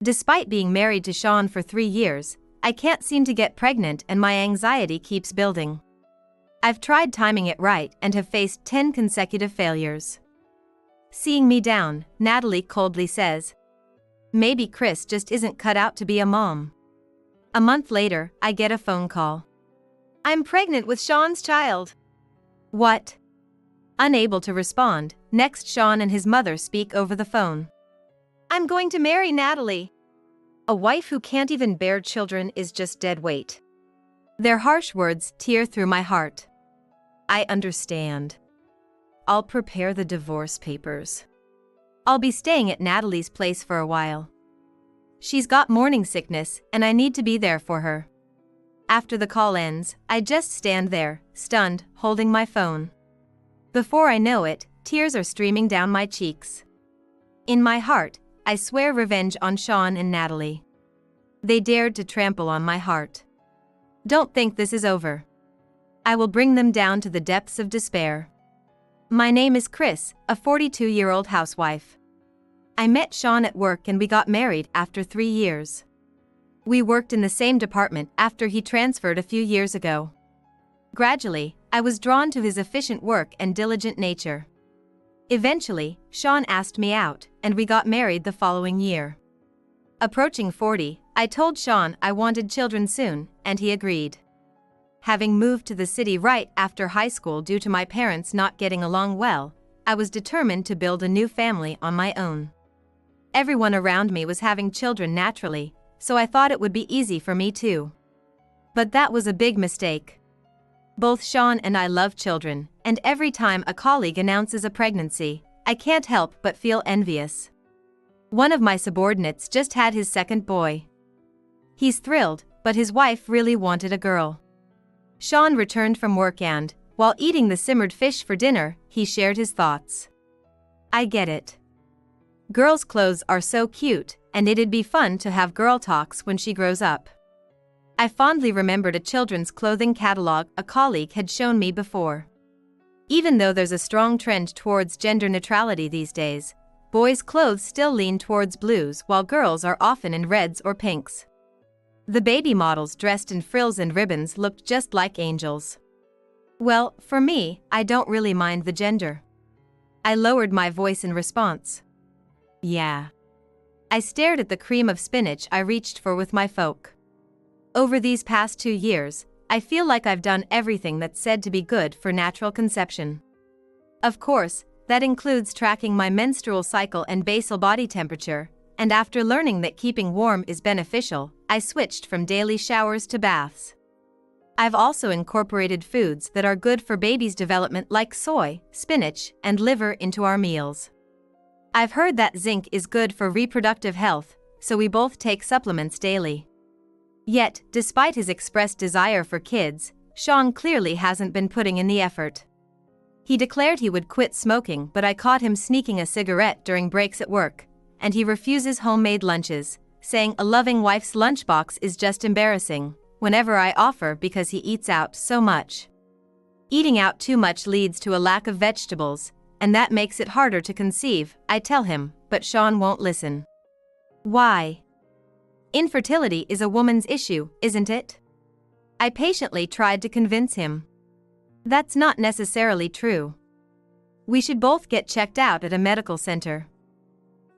Despite being married to Sean for 3 years, I can't seem to get pregnant and my anxiety keeps building. I've tried timing it right and have faced 10 consecutive failures. Seeing me down, Natalie coldly says, "Maybe Chris just isn't cut out to be a mom." A month later, I get a phone call. "I'm pregnant with Sean's child." What? Unable to respond, next Sean and his mother speak over the phone. "I'm going to marry Natalie." A wife who can't even bear children is just dead weight. Their harsh words tear through my heart. I understand. I'll prepare the divorce papers. I'll be staying at Natalie's place for a while. She's got morning sickness and I need to be there for her. After the call ends, I just stand there, stunned, holding my phone. Before I know it, tears are streaming down my cheeks. In my heart, I swear revenge on Sean and Natalie. They dared to trample on my heart. Don't think this is over. I will bring them down to the depths of despair. My name is Chris, a 42-year-old housewife. I met Sean at work and we got married after 3 years. We worked in the same department after he transferred a few years ago. Gradually, I was drawn to his efficient work and diligent nature. Eventually, Sean asked me out, and we got married the following year. Approaching 40, I told Sean I wanted children soon, and he agreed. Having moved to the city right after high school due to my parents not getting along well, I was determined to build a new family on my own. Everyone around me was having children naturally, so I thought it would be easy for me too. But that was a big mistake. Both Sean and I love children, and every time a colleague announces a pregnancy, I can't help but feel envious. One of my subordinates just had his second boy. He's thrilled, but his wife really wanted a girl. Sean returned from work and, while eating the simmered fish for dinner, he shared his thoughts. I get it. Girls' clothes are so cute, and it'd be fun to have girl talks when she grows up. I fondly remembered a children's clothing catalog a colleague had shown me before. Even though there's a strong trend towards gender neutrality these days, boys' clothes still lean towards blues while girls are often in reds or pinks. The baby models dressed in frills and ribbons looked just like angels. Well, for me, I don't really mind the gender. I lowered my voice in response. Yeah. I stared at the cream of spinach I reached for with my fork. Over these past 2 years, I feel like I've done everything that's said to be good for natural conception. Of course, that includes tracking my menstrual cycle and basal body temperature, and after learning that keeping warm is beneficial, I switched from daily showers to baths. I've also incorporated foods that are good for baby's development like soy, spinach, and liver into our meals. I've heard that zinc is good for reproductive health, so we both take supplements daily. Yet, despite his expressed desire for kids, Sean clearly hasn't been putting in the effort. He declared he would quit smoking, but I caught him sneaking a cigarette during breaks at work, and he refuses homemade lunches, saying a loving wife's lunchbox is just embarrassing whenever I offer because he eats out so much. Eating out too much leads to a lack of vegetables, and that makes it harder to conceive, I tell him, but Sean won't listen. Why? Infertility is a woman's issue, isn't it? I patiently tried to convince him. That's not necessarily true. We should both get checked out at a medical center.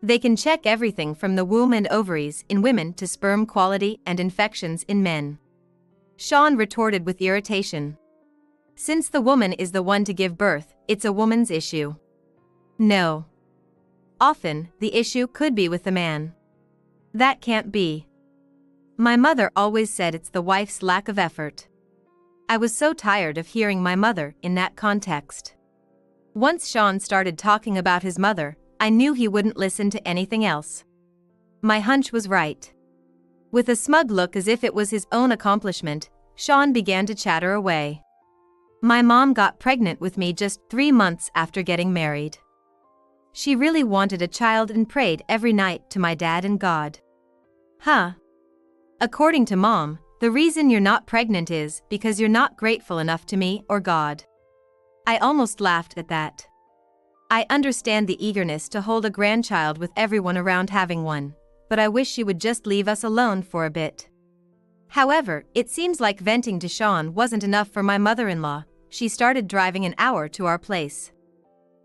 They can check everything from the womb and ovaries in women to sperm quality and infections in men. Sean retorted with irritation. Since the woman is the one to give birth, it's a woman's issue. No. Often, the issue could be with the man. That can't be. My mother always said it's the wife's lack of effort. I was so tired of hearing my mother in that context. Once Sean started talking about his mother, I knew he wouldn't listen to anything else. My hunch was right. With a smug look as if it was his own accomplishment, Sean began to chatter away. My mom got pregnant with me just 3 months after getting married. She really wanted a child and prayed every night to my dad and God. Huh? According to Mom, the reason you're not pregnant is because you're not grateful enough to me or God. I almost laughed at that. I understand the eagerness to hold a grandchild with everyone around having one, but I wish she would just leave us alone for a bit. However, it seems like venting to Sean wasn't enough for my mother-in-law. She started driving an hour to our place.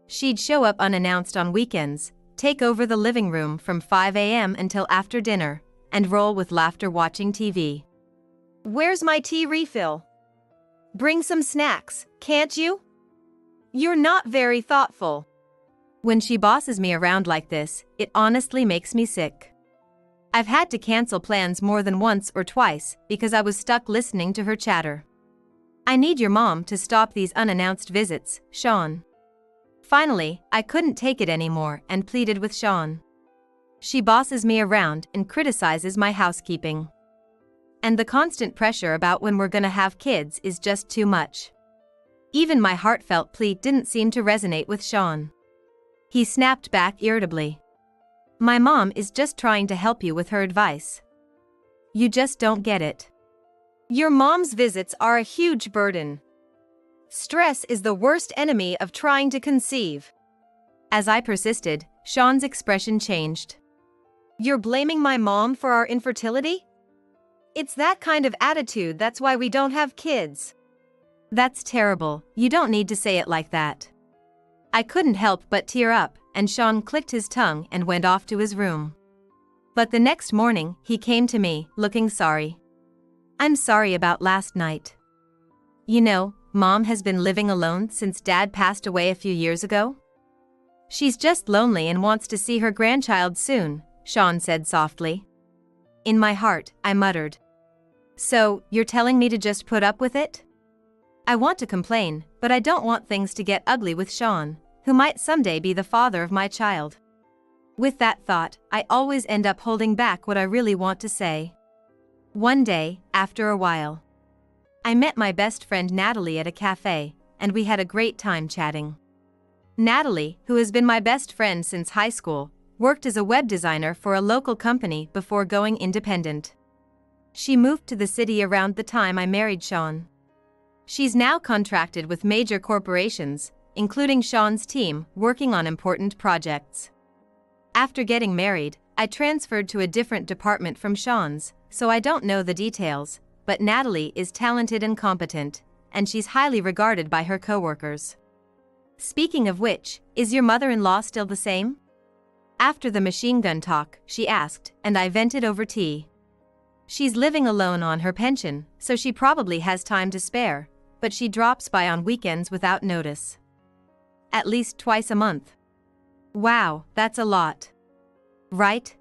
She'd show up unannounced on weekends, take over the living room from 5 a.m. until after dinner, and roll with laughter watching TV. "Where's my tea refill? Bring some snacks, can't you? You're not very thoughtful." When she bosses me around like this, it honestly makes me sick. I've had to cancel plans more than once or twice because I was stuck listening to her chatter. "I need your mom to stop these unannounced visits, Sean." Finally, I couldn't take it anymore and pleaded with Sean. She bosses me around and criticizes my housekeeping. And the constant pressure about when we're gonna have kids is just too much. Even my heartfelt plea didn't seem to resonate with Sean. He snapped back irritably. "My mom is just trying to help you with her advice. You just don't get it. Your mom's visits are a huge burden. Stress is the worst enemy of trying to conceive." As I persisted, Sean's expression changed. "You're blaming my mom for our infertility? It's that kind of attitude that's why we don't have kids." "That's terrible, you don't need to say it like that." I couldn't help but tear up, and Sean clicked his tongue and went off to his room. But the next morning, he came to me, looking sorry. "I'm sorry about last night. You know, Mom has been living alone since Dad passed away a few years ago. She's just lonely and wants to see her grandchild soon," Sean said softly. In my heart, I muttered. "So, you're telling me to just put up with it?" I want to complain, but I don't want things to get ugly with Sean, who might someday be the father of my child. With that thought, I always end up holding back what I really want to say. One day, after a while, I met my best friend Natalie at a cafe, and we had a great time chatting. Natalie, who has been my best friend since high school, worked as a web designer for a local company before going independent. She moved to the city around the time I married Sean. She's now contracted with major corporations, including Sean's team, working on important projects. After getting married, I transferred to a different department from Sean's, so I don't know the details, but Natalie is talented and competent, and she's highly regarded by her coworkers. Speaking of which, is your mother-in-law still the same? After the machine gun talk, she asked, and I vented over tea. She's living alone on her pension, so she probably has time to spare, but she drops by on weekends without notice. At least twice a month. Wow, that's a lot. Right?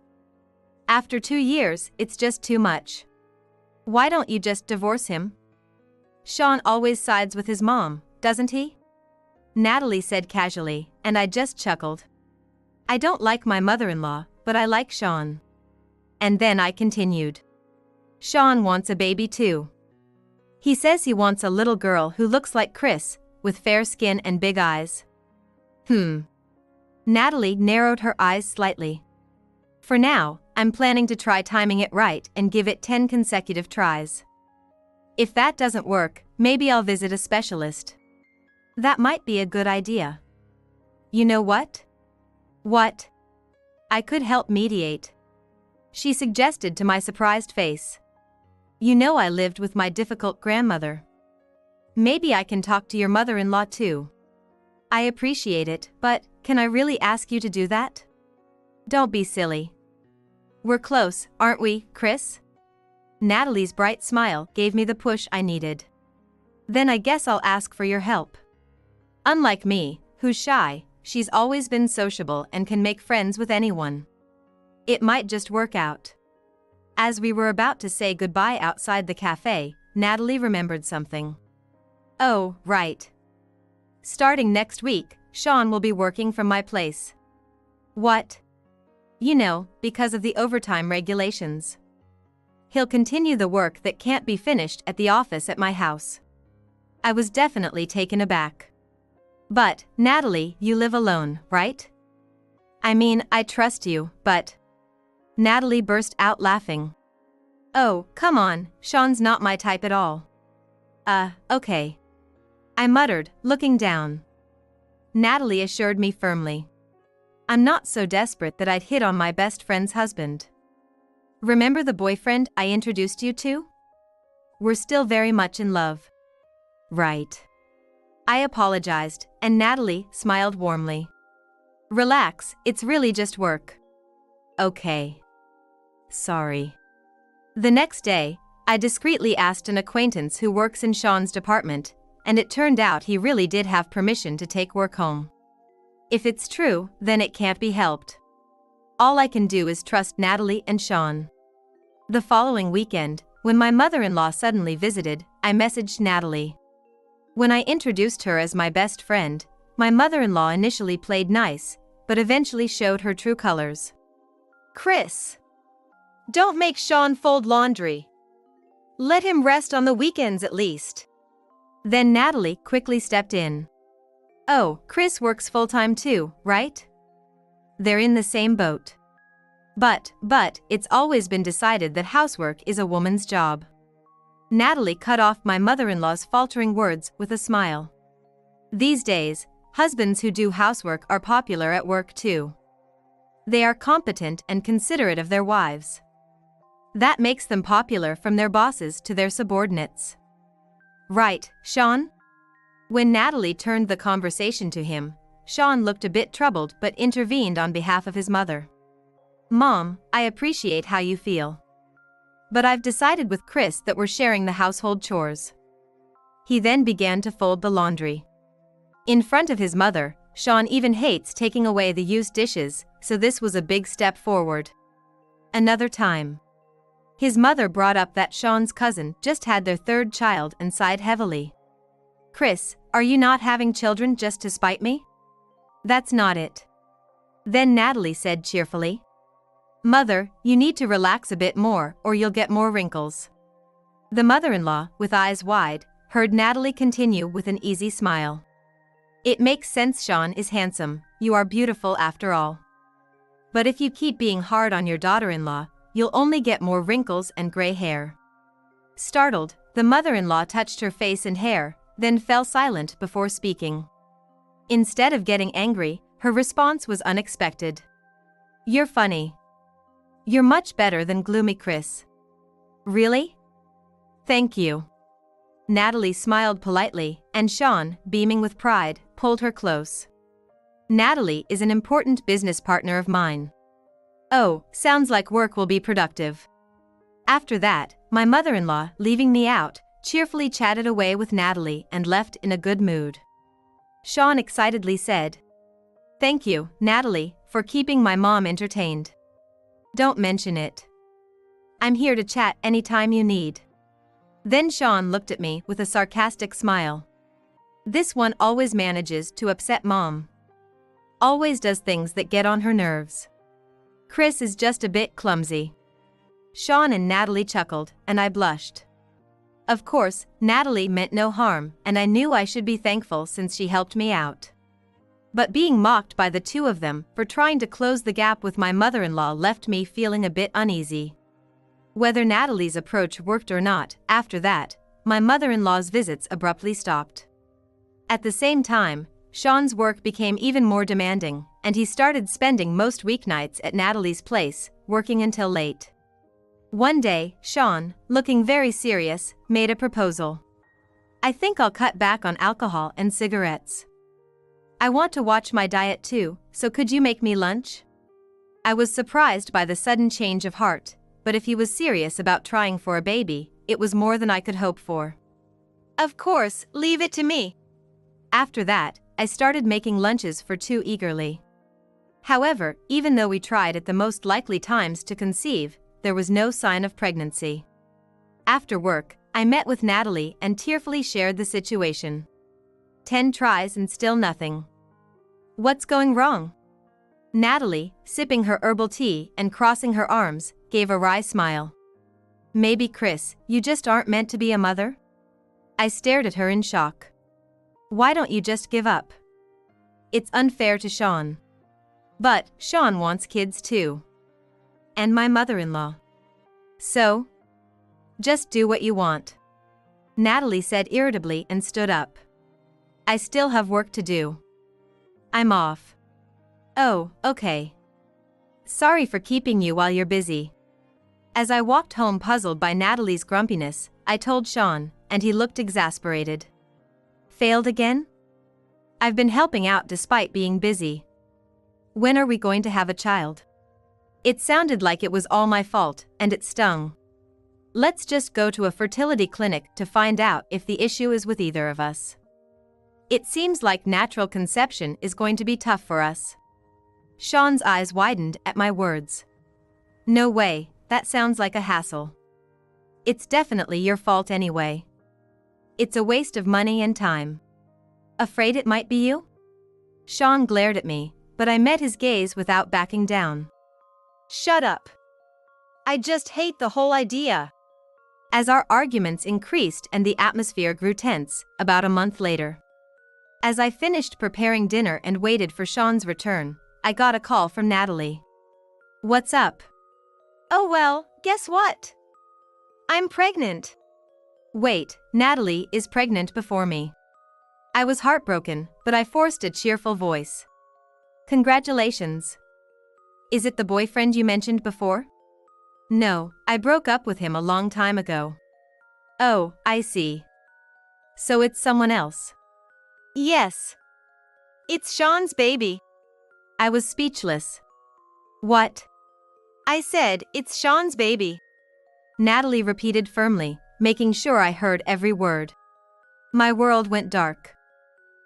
After 2 years, it's just too much. Why don't you just divorce him? Sean always sides with his mom, doesn't he? Natalie said casually, and I just chuckled. I don't like my mother-in-law, but I like Sean. And then I continued. Sean wants a baby too. He says he wants a little girl who looks like Chris, with fair skin and big eyes. Natalie narrowed her eyes slightly. For now, I'm planning to try timing it right and give it 10 consecutive tries. If that doesn't work, maybe I'll visit a specialist. That might be a good idea. You know what? What? I could help mediate. She suggested to my surprised face. You know I lived with my difficult grandmother. Maybe I can talk to your mother-in-law too. I appreciate it, but can I really ask you to do that? Don't be silly. We're close, aren't we, Chris? Natalie's bright smile gave me the push I needed. Then I guess I'll ask for your help. Unlike me, who's shy, she's always been sociable and can make friends with anyone. It might just work out. As we were about to say goodbye outside the cafe, Natalie remembered something. Oh, right. Starting next week, Sean will be working from my place. What? You know, because of the overtime regulations. He'll continue the work that can't be finished at the office at my house. I was definitely taken aback. But, Natalie, you live alone, right? I mean, I trust you, but... Natalie burst out laughing. Oh, come on, Sean's not my type at all. Okay. I muttered, looking down. Natalie assured me firmly. I'm not so desperate that I'd hit on my best friend's husband. Remember the boyfriend I introduced you to? We're still very much in love. Right. I apologized, and Natalie smiled warmly. Relax, it's really just work. Okay. Sorry. The next day, I discreetly asked an acquaintance who works in Sean's department, and it turned out he really did have permission to take work home. If it's true, then it can't be helped. All I can do is trust Natalie and Sean. The following weekend, when my mother-in-law suddenly visited, I messaged Natalie. When I introduced her as my best friend, my mother-in-law initially played nice, but eventually showed her true colors. Chris! Don't make Sean fold laundry. Let him rest on the weekends at least. Then Natalie quickly stepped in. Oh, Chris works full-time too, right? They're in the same boat. But, it's always been decided that housework is a woman's job. Natalie cut off my mother-in-law's faltering words with a smile. These days, husbands who do housework are popular at work too. They are competent and considerate of their wives. That makes them popular from their bosses to their subordinates. Right, Sean? When Natalie turned the conversation to him, Sean looked a bit troubled but intervened on behalf of his mother. Mom, I appreciate how you feel. But I've decided with Chris that we're sharing the household chores. He then began to fold the laundry. In front of his mother, Sean even hates taking away the used dishes, so this was a big step forward. Another time. His mother brought up that Sean's cousin just had their third child and sighed heavily. Chris, are you not having children just to spite me? That's not it. Then Natalie said cheerfully. Mother, you need to relax a bit more or you'll get more wrinkles. The mother-in-law, with eyes wide, heard Natalie continue with an easy smile. It makes sense. Sean is handsome, you are beautiful after all. But if you keep being hard on your daughter-in-law, you'll only get more wrinkles and gray hair. Startled, the mother-in-law touched her face and hair, then fell silent before speaking. Instead of getting angry, her response was unexpected. You're funny. You're much better than gloomy Chris. Really? Thank you. Natalie smiled politely, and Sean, beaming with pride, pulled her close. Natalie is an important business partner of mine. Oh, sounds like work will be productive. After that, my mother-in-law, leaving me out, cheerfully chatted away with Natalie and left in a good mood. Sean excitedly said, Thank you, Natalie, for keeping my mom entertained. Don't mention it. I'm here to chat anytime you need. Then Sean looked at me with a sarcastic smile. This one always manages to upset Mom. Always does things that get on her nerves. Chris is just a bit clumsy. Sean and Natalie chuckled, and I blushed. Of course, Natalie meant no harm, and I knew I should be thankful since she helped me out. But being mocked by the two of them for trying to close the gap with my mother-in-law left me feeling a bit uneasy. Whether Natalie's approach worked or not, after that, my mother-in-law's visits abruptly stopped. At the same time, Sean's work became even more demanding, and he started spending most weeknights at Natalie's place, working until late. One day, Sean, looking very serious, made a proposal. I think I'll cut back on alcohol and cigarettes. I want to watch my diet too, so could you make me lunch? I was surprised by the sudden change of heart, but if he was serious about trying for a baby, it was more than I could hope for. Of course, leave it to me. After that, I started making lunches for two eagerly. However, even though we tried at the most likely times to conceive, there was no sign of pregnancy. After work, I met with Natalie and tearfully shared the situation. 10 tries and still nothing. What's going wrong? Natalie, sipping her herbal tea and crossing her arms, gave a wry smile. Maybe Chris, you just aren't meant to be a mother? I stared at her in shock. Why don't you just give up? It's unfair to Sean. But Sean wants kids too. And my mother-in-law. So? Just do what you want. Natalie said irritably and stood up. I still have work to do. I'm off. Oh, okay. Sorry for keeping you while you're busy. As I walked home puzzled by Natalie's grumpiness, I told Sean, and he looked exasperated. Failed again? I've been helping out despite being busy. When are we going to have a child? It sounded like it was all my fault, and it stung. Let's just go to a fertility clinic to find out if the issue is with either of us. It seems like natural conception is going to be tough for us. Sean's eyes widened at my words. No way, that sounds like a hassle. It's definitely your fault anyway. It's a waste of money and time. Afraid it might be you? Sean glared at me, but I met his gaze without backing down. Shut up. I just hate the whole idea. As our arguments increased and the atmosphere grew tense, about a month later. As I finished preparing dinner and waited for Sean's return, I got a call from Natalie. What's up? Oh well, guess what? I'm pregnant. Wait, Natalie is pregnant before me. I was heartbroken, but I forced a cheerful voice. Congratulations. Is it the boyfriend you mentioned before? No, I broke up with him a long time ago. Oh, I see. So it's someone else. Yes. It's Sean's baby. I was speechless. What? I said, it's Sean's baby. Natalie repeated firmly, making sure I heard every word. My world went dark.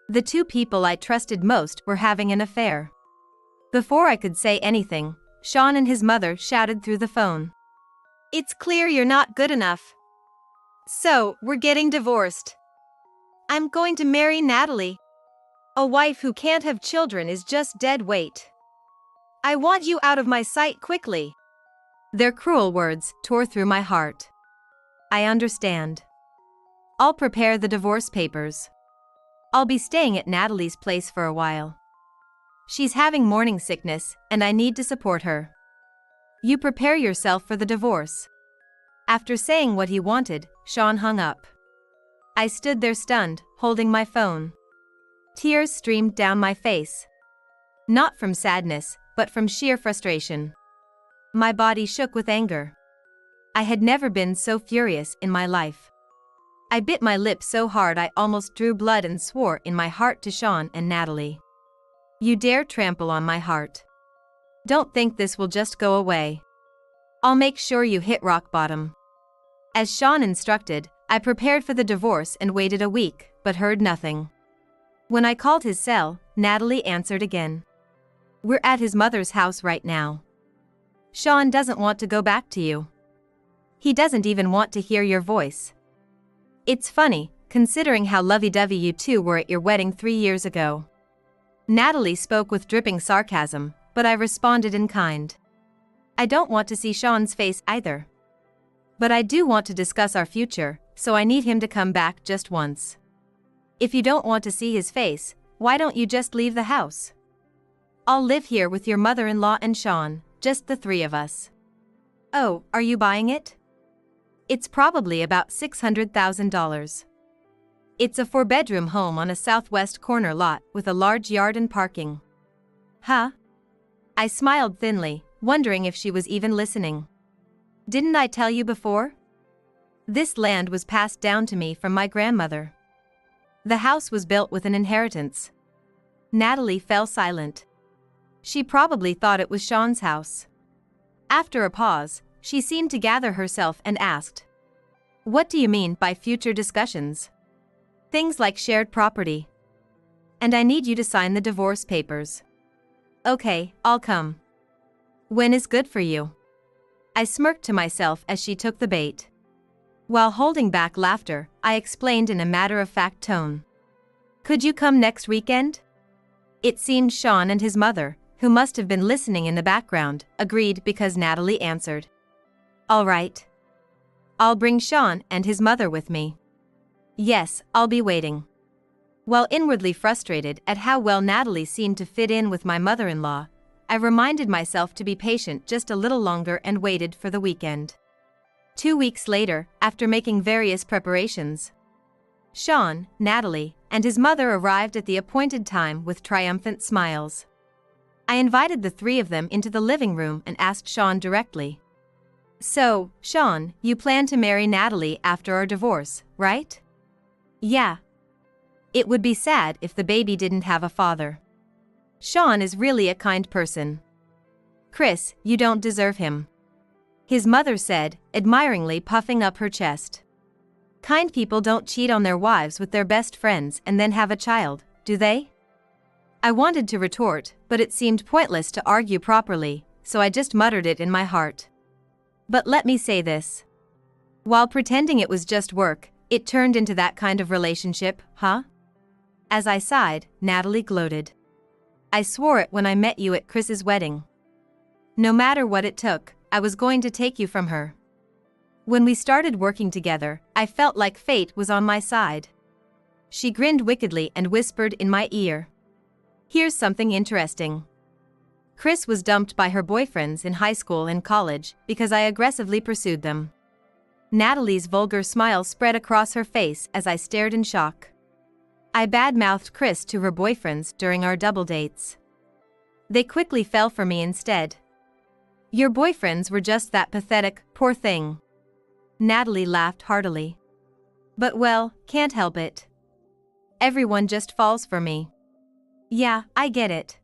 The two people I trusted most were having an affair. Before I could say anything, Sean and his mother shouted through the phone. It's clear you're not good enough. So, we're getting divorced. I'm going to marry Natalie. A wife who can't have children is just dead weight. I want you out of my sight quickly. Their cruel words tore through my heart. I understand. I'll prepare the divorce papers. I'll be staying at Natalie's place for a while. She's having morning sickness, and I need to support her. You prepare yourself for the divorce. After saying what he wanted, Sean hung up. I stood there stunned, holding my phone. Tears streamed down my face. Not from sadness, but from sheer frustration. My body shook with anger. I had never been so furious in my life. I bit my lip so hard I almost drew blood and swore in my heart to Sean and Natalie. You dare trample on my heart. Don't think this will just go away. I'll make sure you hit rock bottom. As Sean instructed, I prepared for the divorce and waited a week, but heard nothing. When I called his cell, Natalie answered again. We're at his mother's house right now. Sean doesn't want to go back to you. He doesn't even want to hear your voice. It's funny, considering how lovey-dovey you two were at your wedding 3 years ago. Natalie spoke with dripping sarcasm, but I responded in kind. I don't want to see Sean's face either. But I do want to discuss our future, so I need him to come back just once. If you don't want to see his face, why don't you just leave the house? I'll live here with your mother-in-law and Sean, just the three of us. Oh, are you buying it? It's probably about $600,000. It's a 4-bedroom home on a southwest corner lot with a large yard and parking. Huh? I smiled thinly, wondering if she was even listening. Didn't I tell you before? This land was passed down to me from my grandmother. The house was built with an inheritance. Natalie fell silent. She probably thought it was Sean's house. After a pause, she seemed to gather herself and asked, What do you mean by future discussions? Things like shared property. And I need you to sign the divorce papers. Okay, I'll come. When is good for you? I smirked to myself as she took the bait. While holding back laughter, I explained in a matter-of-fact tone. Could you come next weekend? It seemed Sean and his mother, who must have been listening in the background, agreed because Natalie answered. All right. I'll bring Sean and his mother with me. Yes, I'll be waiting. While inwardly frustrated at how well Natalie seemed to fit in with my mother-in-law, I reminded myself to be patient just a little longer and waited for the weekend. 2 weeks later, after making various preparations, Sean, Natalie, and his mother arrived at the appointed time with triumphant smiles. I invited the three of them into the living room and asked Sean directly. So, Sean, you plan to marry Natalie after our divorce, right? Yeah. It would be sad if the baby didn't have a father. Sean is really a kind person. Chris, you don't deserve him. His mother said, admiringly puffing up her chest. Kind people don't cheat on their wives with their best friends and then have a child, do they? I wanted to retort, but it seemed pointless to argue properly, so I just muttered it in my heart. But let me say this. While pretending it was just work, it turned into that kind of relationship, huh? As I sighed, Natalie gloated. I swore it when I met you at Chris's wedding. No matter what it took, I was going to take you from her. When we started working together, I felt like fate was on my side. She grinned wickedly and whispered in my ear. Here's something interesting. Chris was dumped by her boyfriends in high school and college because I aggressively pursued them. Natalie's vulgar smile spread across her face as I stared in shock. I badmouthed Chris to her boyfriends during our double dates. They quickly fell for me instead. Your boyfriends were just that pathetic, poor thing. Natalie laughed heartily. But well, can't help it. Everyone just falls for me. Yeah, I get it.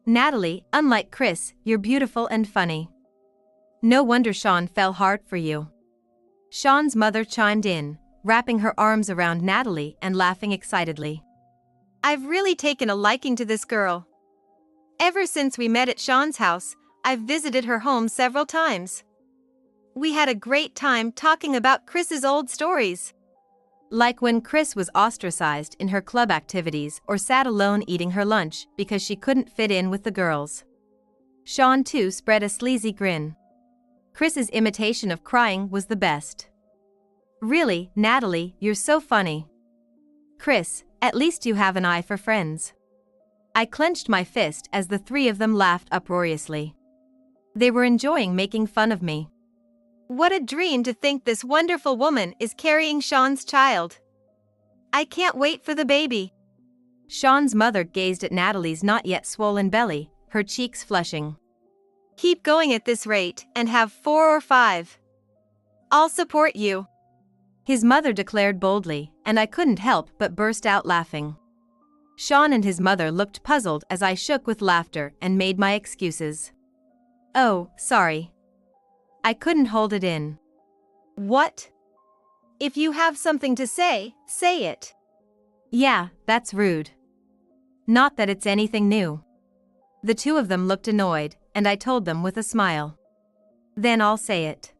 Natalie, unlike Chris, you're beautiful and funny. No wonder Sean fell hard for you. Sean's mother chimed in, wrapping her arms around Natalie and laughing excitedly. I've really taken a liking to this girl. Ever since we met at Sean's house, I've visited her home several times. We had a great time talking about Chris's old stories. Like when Chris was ostracized in her club activities or sat alone eating her lunch because she couldn't fit in with the girls. Sean too spread a sleazy grin. Chris's imitation of crying was the best. Really, Natalie, you're so funny. Chris, at least you have an eye for friends. I clenched my fist as the three of them laughed uproariously. They were enjoying making fun of me. What a dream to think this wonderful woman is carrying Sean's child. I can't wait for the baby. Sean's mother gazed at Natalie's not yet swollen belly, her cheeks flushing. Keep going at this rate and have 4 or 5. I'll support you. His mother declared boldly, and I couldn't help but burst out laughing. Sean and his mother looked puzzled as I shook with laughter and made my excuses. Oh, sorry. I couldn't hold it in. What? If you have something to say, say it. Yeah, that's rude. Not that it's anything new. The two of them looked annoyed, and I told them with a smile. Then I'll say it.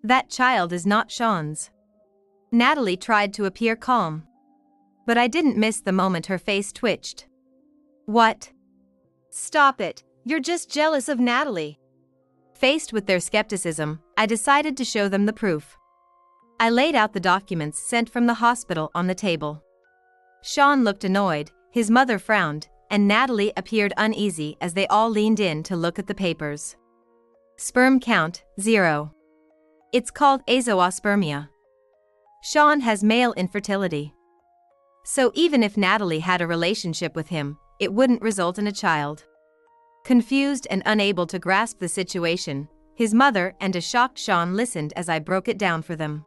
That child is not Sean's. Natalie tried to appear calm. But I didn't miss the moment her face twitched. What? Stop it, you're just jealous of Natalie. Faced with their skepticism, I decided to show them the proof. I laid out the documents sent from the hospital on the table. Sean looked annoyed, his mother frowned, and Natalie appeared uneasy as they all leaned in to look at the papers. Sperm count, 0. It's called azoospermia. Sean has male infertility. So even if Natalie had a relationship with him, it wouldn't result in a child. Confused and unable to grasp the situation, his mother and a shocked Sean listened as I broke it down for them.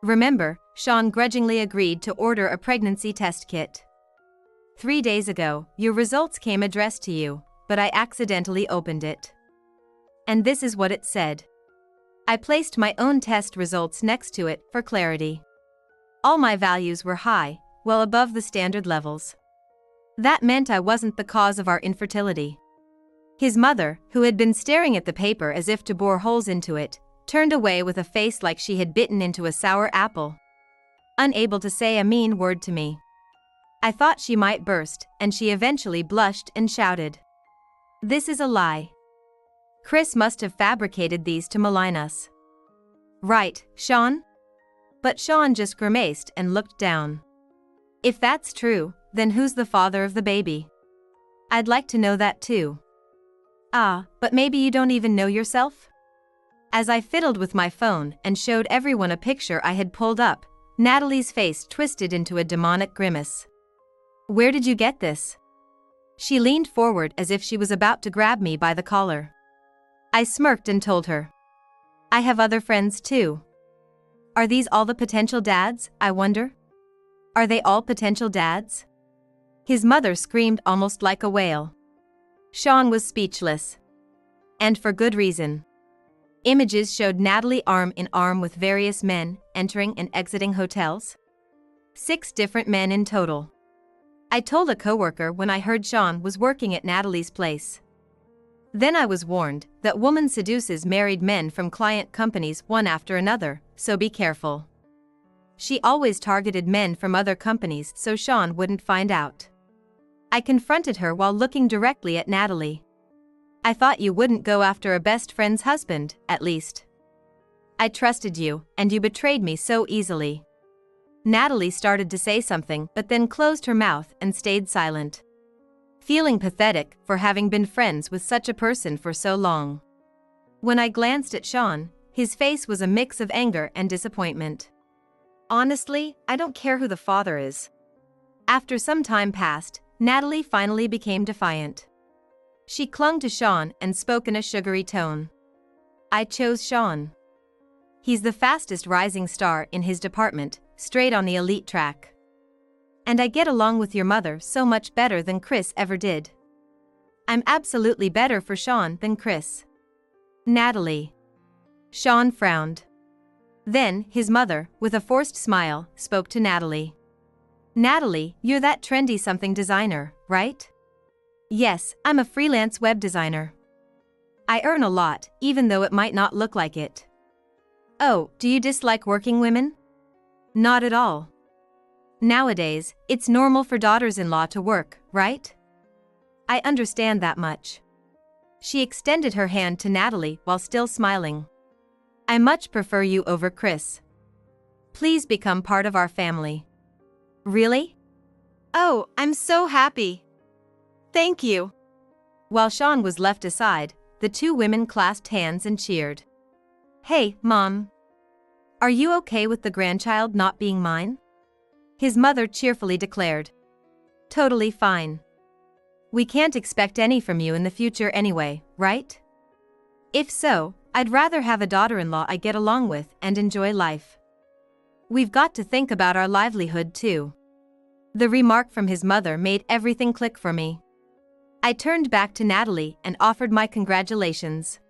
Remember, Sean grudgingly agreed to order a pregnancy test kit. 3 days ago, your results came addressed to you, but I accidentally opened it. And this is what it said. I placed my own test results next to it for clarity. All my values were high, well above the standard levels. That meant I wasn't the cause of our infertility. His mother, who had been staring at the paper as if to bore holes into it, turned away with a face like she had bitten into a sour apple. Unable to say a mean word to me. I thought she might burst, and she eventually blushed and shouted. This is a lie. Chris must have fabricated these to malign us. Right, Sean? But Sean just grimaced and looked down. If that's true, then who's the father of the baby? I'd like to know that too. Ah, but maybe you don't even know yourself? As I fiddled with my phone and showed everyone a picture I had pulled up, Natalie's face twisted into a demonic grimace. Where did you get this? She leaned forward as if she was about to grab me by the collar. I smirked and told her. I have other friends too. Are these all the potential dads, I wonder? Are they all potential dads? His mother screamed almost like a wail. Sean was speechless. And for good reason. Images showed Natalie arm in arm with various men, entering and exiting hotels. 6 different men in total. I told a coworker when I heard Sean was working at Natalie's place. Then I was warned that woman seduces married men from client companies one after another, so be careful. She always targeted men from other companies so Sean wouldn't find out. I confronted her while looking directly at Natalie. I thought you wouldn't go after a best friend's husband, at least. I trusted you, and you betrayed me so easily. Natalie started to say something but then closed her mouth and stayed silent. Feeling pathetic for having been friends with such a person for so long. When I glanced at Sean, his face was a mix of anger and disappointment. Honestly, I don't care who the father is. After some time passed, Natalie finally became defiant. She clung to Sean and spoke in a sugary tone. I chose Sean. He's the fastest rising star in his department, straight on the elite track. And I get along with your mother so much better than Chris ever did. I'm absolutely better for Sean than Chris. Natalie. Sean frowned. Then, his mother, with a forced smile, spoke to Natalie. Natalie, you're that trendy something designer, right? Yes, I'm a freelance web designer. I earn a lot, even though it might not look like it. Oh, do you dislike working women? Not at all. Nowadays, it's normal for daughters-in-law to work, right? I understand that much. She extended her hand to Natalie while still smiling. I much prefer you over Chris. Please become part of our family. Really? Oh, I'm so happy. Thank you. While Sean was left aside, the 2 women clasped hands and cheered. Hey, Mom. Are you okay with the grandchild not being mine? His mother cheerfully declared. Totally fine. We can't expect any from you in the future anyway, right? If so, I'd rather have a daughter-in-law I get along with and enjoy life. We've got to think about our livelihood too. The remark from his mother made everything click for me. I turned back to Natalie and offered my congratulations.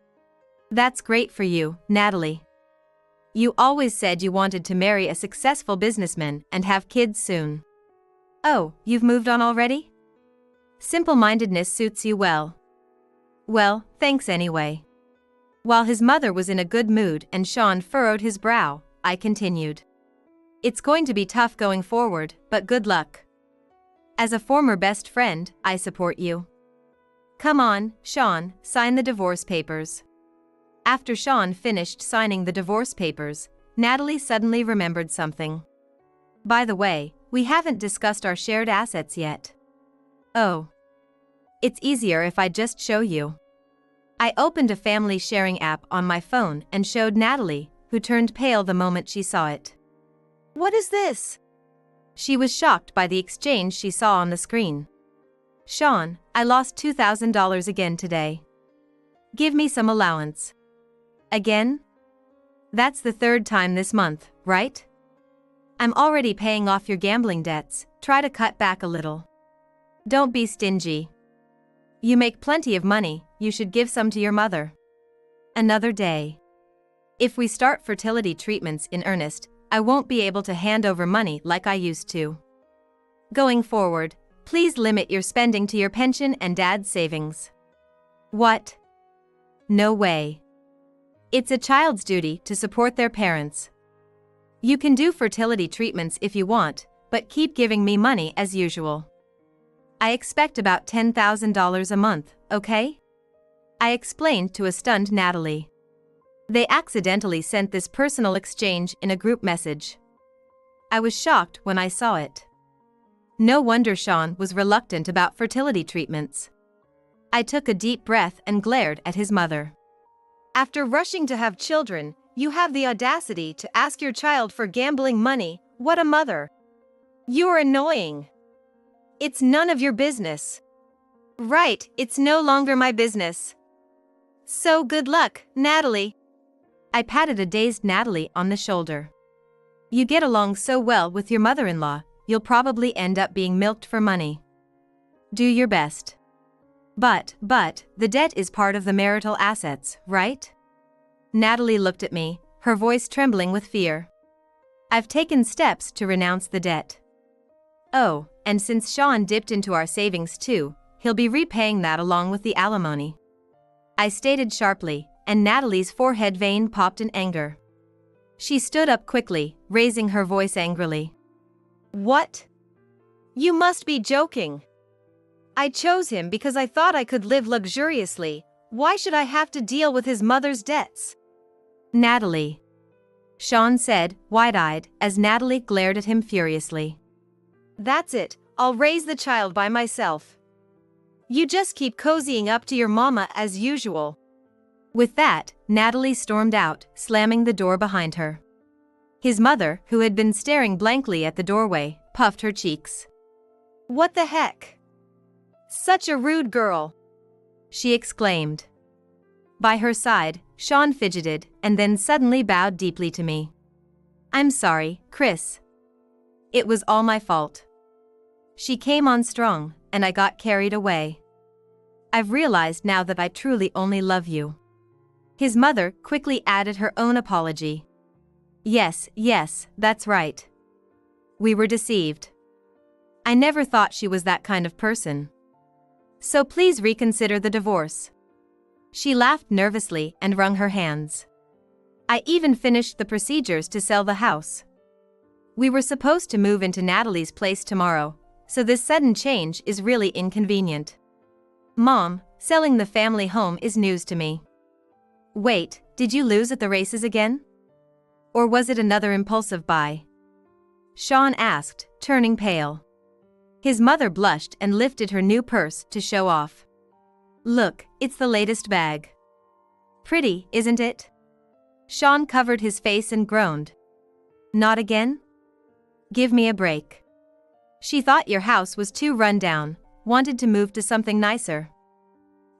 That's great for you, Natalie. You always said you wanted to marry a successful businessman and have kids soon. Oh, you've moved on already? Simple-mindedness suits you well. Well, thanks anyway. While his mother was in a good mood and Sean furrowed his brow, I continued. It's going to be tough going forward, but good luck. As a former best friend, I support you. Come on, Sean, sign the divorce papers. After Sean finished signing the divorce papers, Natalie suddenly remembered something. By the way, we haven't discussed our shared assets yet. Oh. It's easier if I just show you. I opened a family sharing app on my phone and showed Natalie, who turned pale the moment she saw it. What is this? She was shocked by the exchange she saw on the screen. Sean, I lost $2,000 again today. Give me some allowance. Again? That's the 3rd time this month, right? I'm already paying off your gambling debts, try to cut back a little. Don't be stingy. You make plenty of money, you should give some to your mother. Another day. If we start fertility treatments in earnest, I won't be able to hand over money like I used to. Going forward, please limit your spending to your pension and dad's savings. What? No way. It's a child's duty to support their parents. You can do fertility treatments if you want, but keep giving me money as usual. I expect about $10,000 a month, okay? I explained to a stunned Natalie. They accidentally sent this personal exchange in a group message. I was shocked when I saw it. No wonder Sean was reluctant about fertility treatments. I took a deep breath and glared at his mother. After rushing to have children, you have the audacity to ask your child for gambling money. What a mother! You're annoying. It's none of your business. Right, it's no longer my business. So good luck, Natalie. I patted a dazed Natalie on the shoulder. You get along so well with your mother-in-law, you'll probably end up being milked for money. Do your best. But, the debt is part of the marital assets, right? Natalie looked at me, her voice trembling with fear. I've taken steps to renounce the debt. Oh, and since Sean dipped into our savings too, he'll be repaying that along with the alimony. I stated sharply, and Natalie's forehead vein popped in anger. She stood up quickly, raising her voice angrily. What? You must be joking. I chose him because I thought I could live luxuriously. Why should I have to deal with his mother's debts? Natalie. Sean said, wide-eyed, as Natalie glared at him furiously. That's it, I'll raise the child by myself. You just keep cozying up to your mama as usual. With that, Natalie stormed out, slamming the door behind her. His mother, who had been staring blankly at the doorway, puffed her cheeks. What the heck? Such a rude girl! She exclaimed. By her side, Sean fidgeted and then suddenly bowed deeply to me. I'm sorry, Chris. It was all my fault. She came on strong, and I got carried away. I've realized now that I truly only love you. His mother quickly added her own apology. Yes, that's right. We were deceived. I never thought she was that kind of person. So please reconsider the divorce. She laughed nervously and wrung her hands. I even finished the procedures to sell the house. We were supposed to move into Natalie's place tomorrow, so this sudden change is really inconvenient. Mom, selling the family home is news to me. Wait, did you lose at the races again? Or was it another impulsive buy? Sean asked, turning pale. His mother blushed and lifted her new purse to show off. Look, it's the latest bag. Pretty, isn't it? Sean covered his face and groaned. Not again? Give me a break. She thought your house was too run down, wanted to move to something nicer.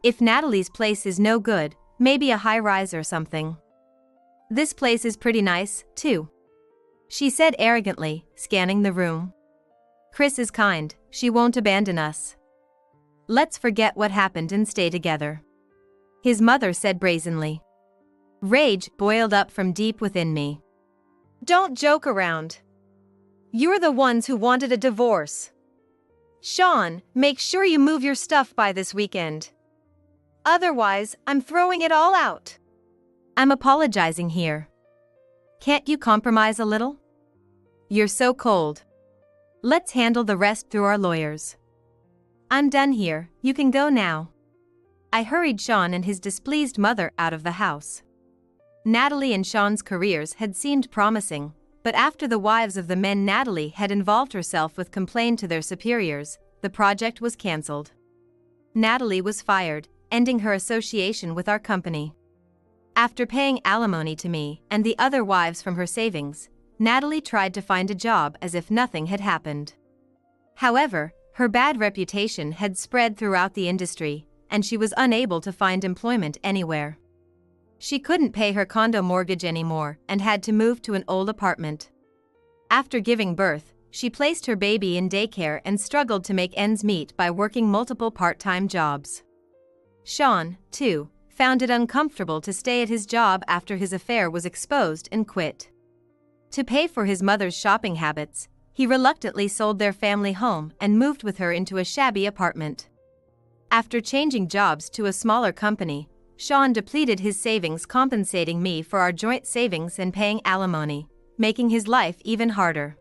If Natalie's place is no good, maybe a high-rise or something. This place is pretty nice, too. She said arrogantly, scanning the room. Chris is kind, she won't abandon us. Let's forget what happened and stay together. His mother said brazenly. Rage boiled up from deep within me. Don't joke around. You're the ones who wanted a divorce. Sean, make sure you move your stuff by this weekend. Otherwise, I'm throwing it all out. I'm apologizing here. Can't you compromise a little? You're so cold. Let's handle the rest through our lawyers. I'm done here, you can go now. I hurried Sean and his displeased mother out of the house. Natalie and Sean's careers had seemed promising, but after the wives of the men Natalie had involved herself with complained to their superiors, the project was cancelled. Natalie was fired, ending her association with our company. After paying alimony to me and the other wives from her savings, Natalie tried to find a job as if nothing had happened. However, her bad reputation had spread throughout the industry, and she was unable to find employment anywhere. She couldn't pay her condo mortgage anymore and had to move to an old apartment. After giving birth, she placed her baby in daycare and struggled to make ends meet by working multiple part-time jobs. Sean, too, found it uncomfortable to stay at his job after his affair was exposed and quit. To pay for his mother's shopping habits, he reluctantly sold their family home and moved with her into a shabby apartment. After changing jobs to a smaller company, Sean depleted his savings compensating me for our joint savings and paying alimony, making his life even harder.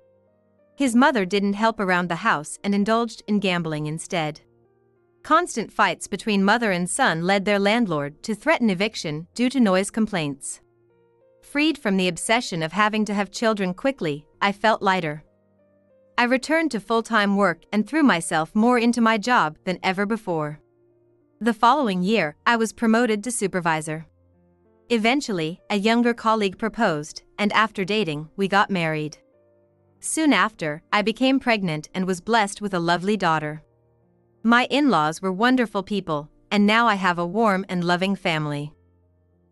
His mother didn't help around the house and indulged in gambling instead. Constant fights between mother and son led their landlord to threaten eviction due to noise complaints. Freed from the obsession of having to have children quickly, I felt lighter. I returned to full-time work and threw myself more into my job than ever before. The following year, I was promoted to supervisor. Eventually, a younger colleague proposed, and after dating, we got married. Soon after, I became pregnant and was blessed with a lovely daughter. My in-laws were wonderful people, and now I have a warm and loving family.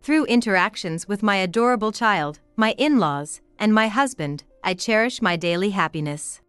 Through interactions with my adorable child, my in-laws, and my husband, I cherish my daily happiness.